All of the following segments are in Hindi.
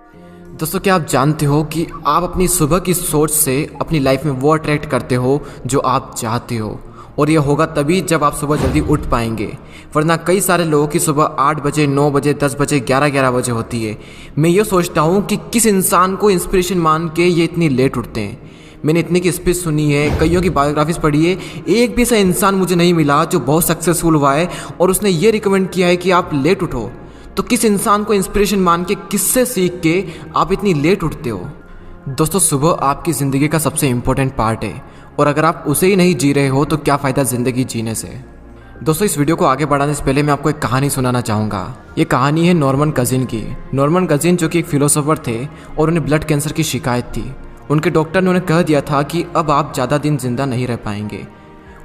दोस्तों, क्या आप जानते हो कि आप अपनी सुबह की सोच से अपनी लाइफ में वो अट्रैक्ट करते हो जो आप चाहते हो। और ये होगा तभी जब आप सुबह जल्दी उठ पाएंगे, वरना कई सारे लोगों की सुबह 8 बजे, 9 बजे, 10 बजे, 11 बजे होती है। मैं ये सोचता हूँ कि किस इंसान को इंस्पिरेशन मान के ये इतनी लेट उठते हैं। मैंने इतनी की स्पीच सुनी है, कईयों की बायोग्राफीज पढ़ी है, एक भी ऐसा इंसान मुझे नहीं मिला जो बहुत सक्सेसफुल हुआ है और उसने ये रिकमेंड किया है कि आप लेट उठो। तो किस इंसान को इंस्पिरेशन मान के, किससे सीख के आप इतनी लेट उठते हो? दोस्तों, सुबह आपकी ज़िंदगी का सबसे इम्पोर्टेंट पार्ट है और अगर आप उसे ही नहीं जी रहे हो तो क्या फ़ायदा ज़िंदगी जीने से। दोस्तों, इस वीडियो को आगे बढ़ाने से पहले मैं आपको एक कहानी सुनाना चाहूँगा। ये कहानी है नॉर्मन कजिन की। नॉर्मन कजिन जो कि एक फिलोसोफर थे और उन्हें ब्लड कैंसर की शिकायत थी। उनके डॉक्टर ने उन्हें कह दिया था कि अब आप ज़्यादा दिन जिंदा नहीं रह पाएंगे।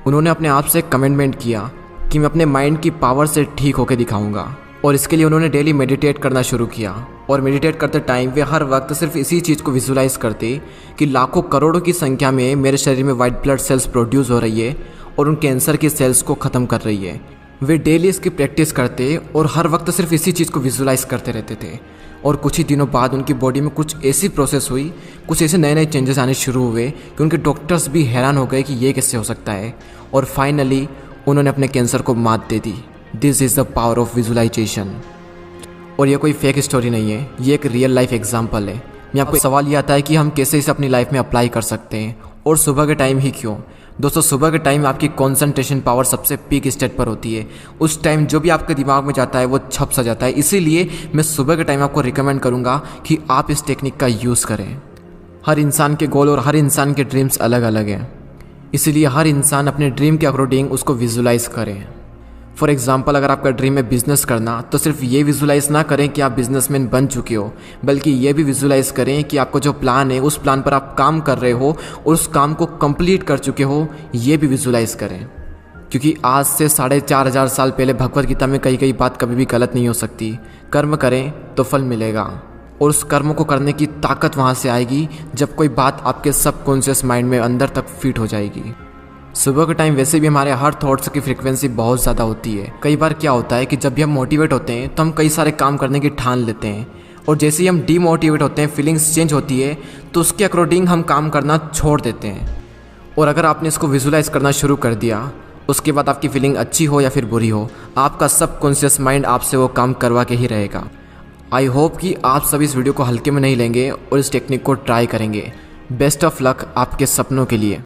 उन्होंने अपने आप से एक कमिटमेंट किया कि मैं अपने माइंड की पावर से ठीक होकर दिखाऊंगा और इसके लिए उन्होंने डेली मेडिटेट करना शुरू किया। और मेडिटेट करते टाइम वे हर वक्त सिर्फ इसी चीज़ को विजुलाइज करते कि लाखों करोड़ों की संख्या में मेरे शरीर में वाइट ब्लड सेल्स प्रोड्यूस हो रही है और उन कैंसर के सेल्स को ख़त्म कर रही है। वे डेली इसकी प्रैक्टिस करते और हर वक्त सिर्फ इसी चीज़ को विजुलाइज करते रहते थे। और कुछ ही दिनों बाद उनकी बॉडी में कुछ ऐसी प्रोसेस हुई, कुछ ऐसे नए नए चेंजेस आने शुरू हुए कि उनके डॉक्टर्स भी हैरान हो गए कि ये कैसे हो सकता है। और फाइनली उन्होंने अपने कैंसर को मात दे दी। This is the power of visualization. और ये कोई फेक स्टोरी नहीं है, ये एक रियल लाइफ एग्जाम्पल है। मैं आपको सवाल ये आता है कि हम कैसे इसे अपनी लाइफ में अप्लाई कर सकते हैं और सुबह के टाइम ही क्यों? दोस्तों, सुबह के टाइम आपकी कॉन्सेंट्रेशन पावर सबसे पीक स्टेट पर होती है। उस टाइम जो भी आपके दिमाग में जाता है वो छप सा जाता है। इसीलिए मैं सुबह के टाइम आपको रिकमेंड करूँगा कि आप इस टेक्निक का यूज़ करें। हर इंसान के गोल और हर इंसान के ड्रीम्स अलग अलग हैं, इसीलिए हर इंसान अपने ड्रीम के अकॉर्डिंग उसको विजुलाइज करें। फॉर एग्जाम्पल, अगर आपका ड्रीम है बिजनेस करना, तो सिर्फ ये विजुलाइज ना करें कि आप बिजनेसमैन बन चुके हो, बल्कि ये भी विजुलाइज करें कि आपको जो प्लान है उस प्लान पर आप काम कर रहे हो और उस काम को कंप्लीट कर चुके हो, ये भी विजुलाइज करें। क्योंकि आज से 4500 साल पहले भगवद गीता में कई बात कभी भी गलत नहीं हो सकती। कर्म करें तो फल मिलेगा और उस कर्म को करने की ताकत वहाँ से आएगी जब कोई बात आपके सबकॉन्शियस माइंड में अंदर तक फिट हो जाएगी। सुबह के टाइम वैसे भी हमारे हर थॉट्स की फ्रीक्वेंसी बहुत ज़्यादा होती है। कई बार क्या होता है कि जब भी हम मोटिवेट होते हैं तो हम कई सारे काम करने की ठान लेते हैं और जैसे ही हम डीमोटिवेट होते हैं, फीलिंग्स चेंज होती है, तो उसके अकॉर्डिंग हम काम करना छोड़ देते हैं। और अगर आपने इसको विजुलाइज करना शुरू कर दिया, उसके बाद आपकी फीलिंग अच्छी हो या फिर बुरी हो, आपका सबकॉन्शियस माइंड आपसे वो काम करवा के ही रहेगा। आई होप कि आप सभी इस वीडियो को हल्के में नहीं लेंगे और इस टेक्निक को ट्राई करेंगे। बेस्ट ऑफ लक आपके सपनों के लिए।